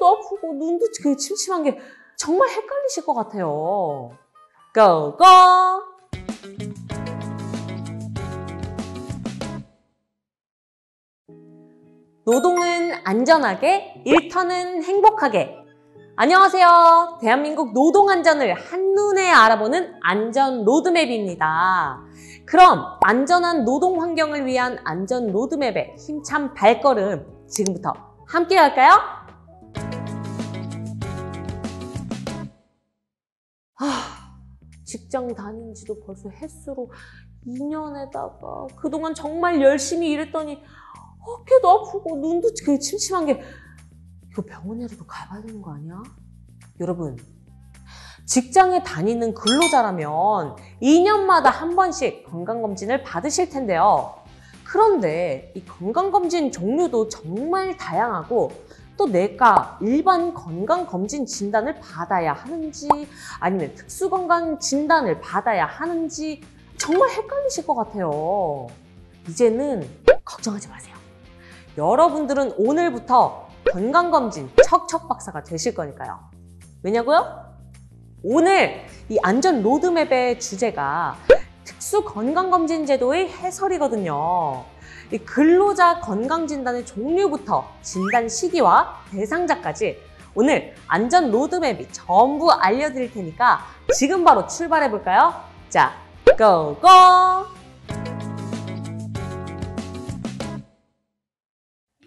어깨도 아프고 눈도 침침한 게 정말 헷갈리실 것 같아요. 고고! 노동은 안전하게, 일터는 행복하게. 안녕하세요. 대한민국 노동 안전을 한눈에 알아보는 안전 로드맵입니다. 그럼 안전한 노동 환경을 위한 안전 로드맵의 힘찬 발걸음 지금부터 함께 할까요? 직장 다닌 지도 벌써 햇수로 2년에다가 그동안 정말 열심히 일했더니 어깨도 아프고 눈도 침침한 게 이거 병원이라도 가봐야 되는 거 아니야? 여러분, 직장에 다니는 근로자라면 2년마다 한 번씩 건강검진을 받으실 텐데요. 그런데 이 건강검진 종류도 정말 다양하고 또 내가 일반 건강검진 진단을 받아야 하는지 아니면 특수건강진단을 받아야 하는지 정말 헷갈리실 것 같아요. 이제는 걱정하지 마세요. 여러분들은 오늘부터 건강검진 척척박사가 되실 거니까요. 왜냐고요? 오늘 이 안전 로드맵의 주제가 특수건강검진 제도의 해설이거든요. 이 근로자 건강진단의 종류부터 진단 시기와 대상자까지 오늘 안전 로드맵이 전부 알려드릴 테니까 지금 바로 출발해 볼까요? 자, 고고!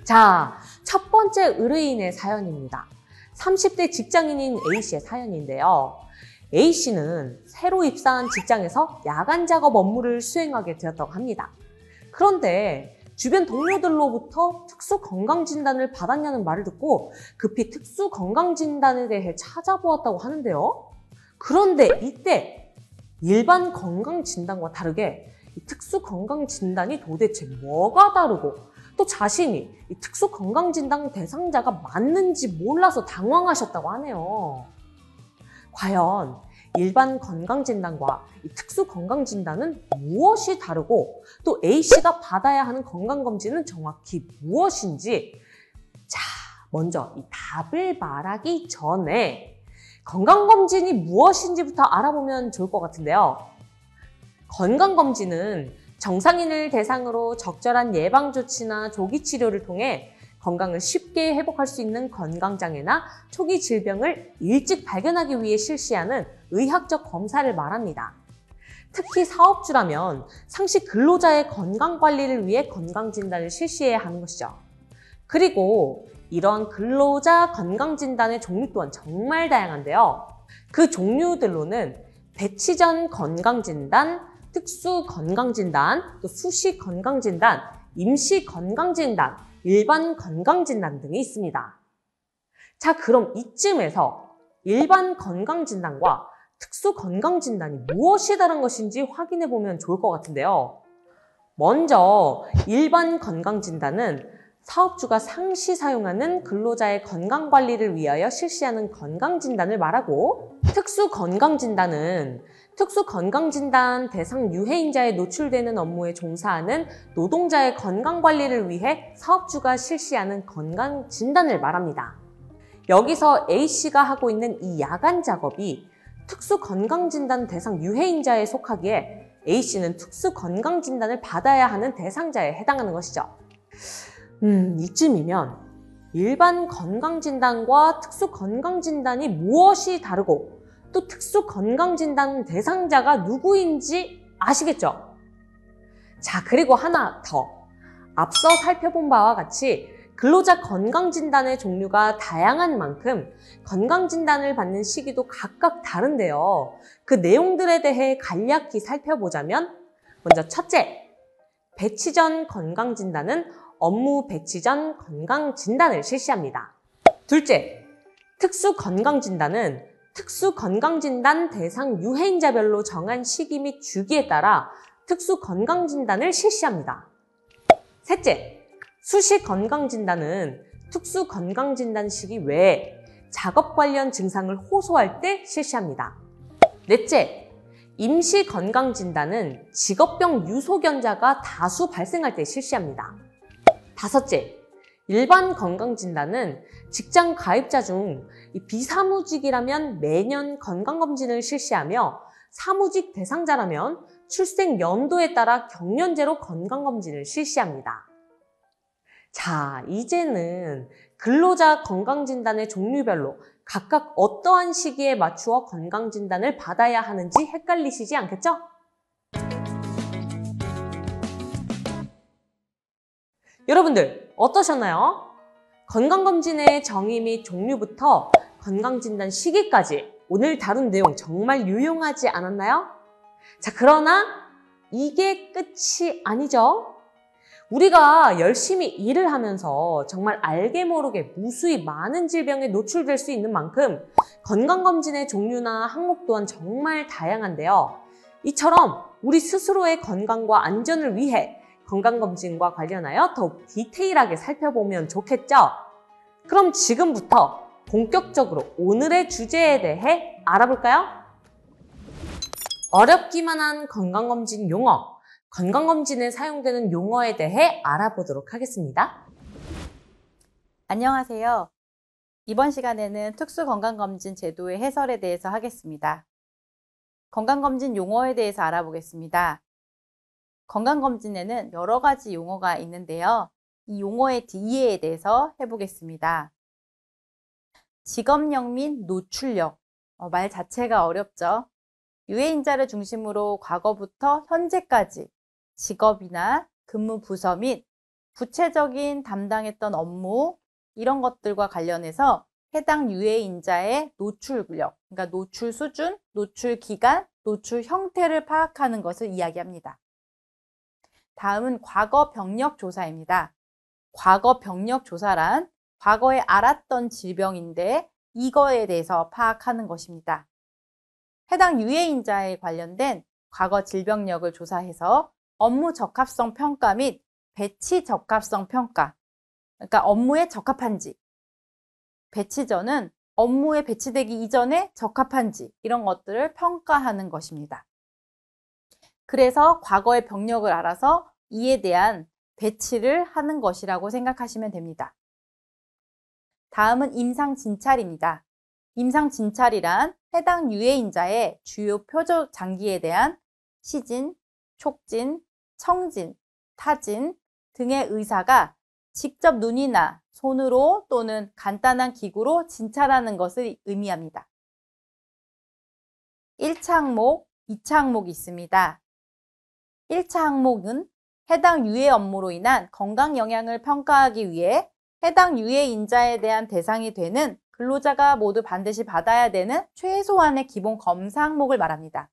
자, 첫 번째 의뢰인의 사연입니다. 30대 직장인인 A씨의 사연인데요. A씨는 새로 입사한 직장에서 야간 작업 업무를 수행하게 되었다고 합니다. 그런데 주변 동료들로부터 특수건강진단을 받았냐는 말을 듣고 급히 특수건강진단에 대해 찾아보았다고 하는데요. 그런데 이때 일반 건강진단과 다르게 이 특수건강진단이 도대체 뭐가 다르고 또 자신이 이 특수건강진단 대상자가 맞는지 몰라서 당황하셨다고 하네요. 과연 일반 건강진단과 이 특수건강진단은 무엇이 다르고 또 A씨가 받아야 하는 건강검진은 정확히 무엇인지 자, 먼저 이 답을 말하기 전에 건강검진이 무엇인지부터 알아보면 좋을 것 같은데요. 건강검진은 정상인을 대상으로 적절한 예방조치나 조기 치료를 통해 건강을 쉽게 회복할 수 있는 건강장애나 초기 질병을 일찍 발견하기 위해 실시하는 의학적 검사를 말합니다. 특히 사업주라면 상시 근로자의 건강관리를 위해 건강진단을 실시해야 하는 것이죠. 그리고 이러한 근로자 건강진단의 종류 또한 정말 다양한데요. 그 종류들로는 배치 전 건강진단, 특수건강진단, 또 수시건강진단, 임시건강진단, 일반 건강진단 등이 있습니다. 자, 그럼 이쯤에서 일반 건강진단과 특수건강진단이 무엇이 다른 것인지 확인해 보면 좋을 것 같은데요. 먼저 일반 건강진단은 사업주가 상시 사용하는 근로자의 건강관리를 위하여 실시하는 건강진단을 말하고 특수건강진단은 특수건강진단 대상 유해인자에 노출되는 업무에 종사하는 노동자의 건강관리를 위해 사업주가 실시하는 건강진단을 말합니다. 여기서 A씨가 하고 있는 이 야간 작업이 특수건강진단 대상 유해인자에 속하기에 A씨는 특수건강진단을 받아야 하는 대상자에 해당하는 것이죠. 이쯤이면 일반 건강진단과 특수건강진단이 무엇이 다르고 또 특수건강진단 대상자가 누구인지 아시겠죠? 자, 그리고 하나 더. 앞서 살펴본 바와 같이 근로자 건강진단의 종류가 다양한 만큼 건강진단을 받는 시기도 각각 다른데요. 그 내용들에 대해 간략히 살펴보자면 먼저 첫째, 배치 전 건강진단은 업무 배치 전 건강진단을 실시합니다. 둘째, 특수건강진단은 특수건강진단 대상 유해인자별로 정한 시기 및 주기에 따라 특수건강진단을 실시합니다. 셋째, 수시건강진단은 특수건강진단 시기 외에 작업 관련 증상을 호소할 때 실시합니다. 넷째, 임시건강진단은 직업병 유소견자가 다수 발생할 때 실시합니다. 다섯째, 일반 건강진단은 직장 가입자 중 비사무직이라면 매년 건강검진을 실시하며 사무직 대상자라면 출생 연도에 따라 경년제로 건강검진을 실시합니다. 자, 이제는 근로자 건강진단의 종류별로 각각 어떠한 시기에 맞추어 건강진단을 받아야 하는지 헷갈리시지 않겠죠? 여러분들 어떠셨나요? 건강검진의 정의 및 종류부터 건강진단 시기까지 오늘 다룬 내용 정말 유용하지 않았나요? 자, 그러나 이게 끝이 아니죠. 우리가 열심히 일을 하면서 정말 알게 모르게 무수히 많은 질병에 노출될 수 있는 만큼 건강검진의 종류나 항목 또한 정말 다양한데요. 이처럼 우리 스스로의 건강과 안전을 위해 건강검진과 관련하여 더욱 디테일하게 살펴보면 좋겠죠? 그럼 지금부터 본격적으로 오늘의 주제에 대해 알아볼까요? 어렵기만 한 건강검진 용어, 건강검진에 사용되는 용어에 대해 알아보도록 하겠습니다. 안녕하세요. 이번 시간에는 특수건강검진 제도의 해설에 대해서 하겠습니다. 건강검진 용어에 대해서 알아보겠습니다. 건강검진에는 여러 가지 용어가 있는데요. 이 용어의 이해에 대해서 해보겠습니다. 직업력 및 노출력, 말 자체가 어렵죠. 유해인자를 중심으로 과거부터 현재까지 직업이나 근무 부서 및 구체적인 담당했던 업무 이런 것들과 관련해서 해당 유해인자의 노출력, 그러니까 노출 수준, 노출 기간, 노출 형태를 파악하는 것을 이야기합니다. 다음은 과거 병력 조사입니다. 과거 병력 조사란 과거에 알았던 질병인데 이거에 대해서 파악하는 것입니다. 해당 유해인자에 관련된 과거 질병력을 조사해서 업무 적합성 평가 및 배치 적합성 평가, 그러니까 업무에 적합한지, 배치 전은 업무에 배치되기 이전에 적합한지 이런 것들을 평가하는 것입니다. 그래서 과거의 병력을 알아서 이에 대한 배치를 하는 것이라고 생각하시면 됩니다. 다음은 임상진찰입니다. 임상진찰이란 해당 유해인자의 주요 표적 장기에 대한 시진, 촉진, 청진, 타진 등의 의사가 직접 눈이나 손으로 또는 간단한 기구로 진찰하는 것을 의미합니다. 1차 항목, 2차 항목이 있습니다. 1차 항목은 해당 유해 업무로 인한 건강 영향을 평가하기 위해 해당 유해인자에 대한 대상이 되는 근로자가 모두 반드시 받아야 되는 최소한의 기본 검사 항목을 말합니다.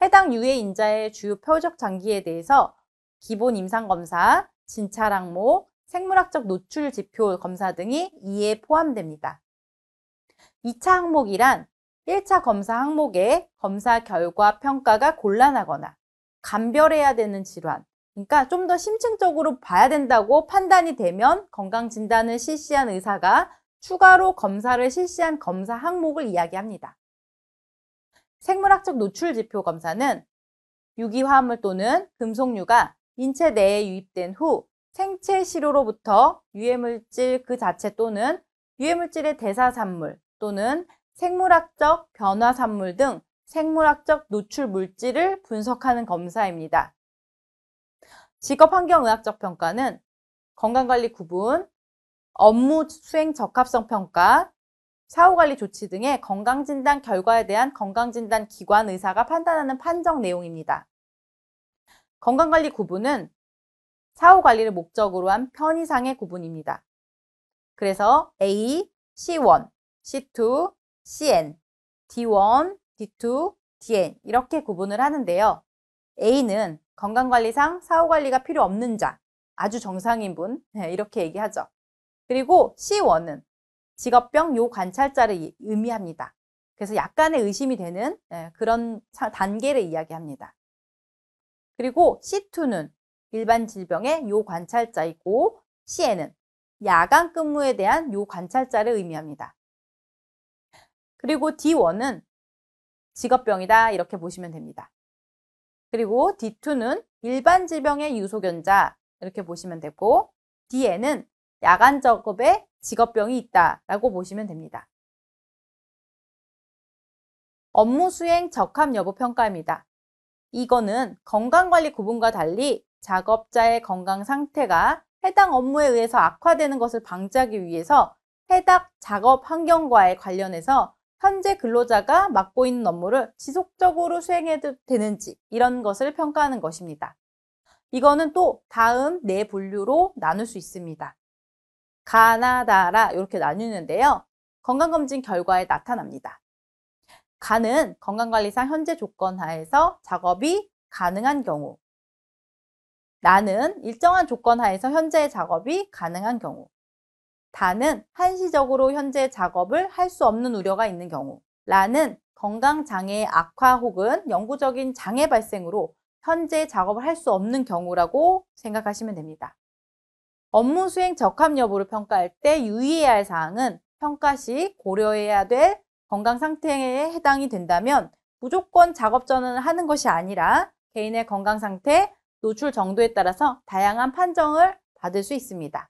해당 유해인자의 주요 표적 장기에 대해서 기본 임상검사, 진찰 항목, 생물학적 노출 지표 검사 등이 이에 포함됩니다. 2차 항목이란 1차 검사 항목의 검사 결과 평가가 곤란하거나 감별해야 되는 질환, 그러니까 좀 더 심층적으로 봐야 된다고 판단이 되면 건강진단을 실시한 의사가 추가로 검사를 실시한 검사 항목을 이야기합니다. 생물학적 노출 지표 검사는 유기화합물 또는 금속류가 인체 내에 유입된 후 생체 시료로부터 유해물질 그 자체 또는 유해물질의 대사산물 또는 생물학적 변화산물 등 생물학적 노출 물질을 분석하는 검사입니다. 직업환경의학적 평가는 건강관리 구분, 업무 수행 적합성 평가, 사후관리 조치 등의 건강진단 결과에 대한 건강진단 기관 의사가 판단하는 판정 내용입니다. 건강관리 구분은 사후관리를 목적으로 한 편의상의 구분입니다. 그래서 A, C1, C2, CN, D1, D2, DN 이렇게 구분을 하는데요. A는 건강관리상 사후관리가 필요 없는 자, 아주 정상인 분 이렇게 얘기하죠. 그리고 C1은 직업병 요관찰자를 의미합니다. 그래서 약간의 의심이 되는 그런 단계를 이야기합니다. 그리고 C2는 일반 질병의 요관찰자이고 CN은 야간 근무에 대한 요관찰자를 의미합니다. 그리고 D1은 직업병이다 이렇게 보시면 됩니다. 그리고 D2는 일반 질병의 유소견자 이렇게 보시면 되고 DN은 야간 작업에 직업병이 있다라고 보시면 됩니다. 업무 수행 적합 여부 평가입니다. 이거는 건강관리 구분과 달리 작업자의 건강 상태가 해당 업무에 의해서 악화되는 것을 방지하기 위해서 해당 작업 환경과의 관련해서 현재 근로자가 맡고 있는 업무를 지속적으로 수행해도 되는지 이런 것을 평가하는 것입니다. 이거는 또 다음 네 분류로 나눌 수 있습니다. 가나다라 이렇게 나누는데요. 건강검진 결과에 나타납니다. 가는 건강관리상 현재 조건 하에서 작업이 가능한 경우, 나는 일정한 조건 하에서 현재 작업이 가능한 경우, 다는 한시적으로 현재 작업을 할 수 없는 우려가 있는 경우, 라는 건강장애의 악화 혹은 영구적인 장애 발생으로 현재 작업을 할 수 없는 경우라고 생각하시면 됩니다. 업무 수행 적합 여부를 평가할 때 유의해야 할 사항은 평가 시 고려해야 될 건강 상태에 해당이 된다면 무조건 작업 전환을 하는 것이 아니라 개인의 건강 상태, 노출 정도에 따라서 다양한 판정을 받을 수 있습니다.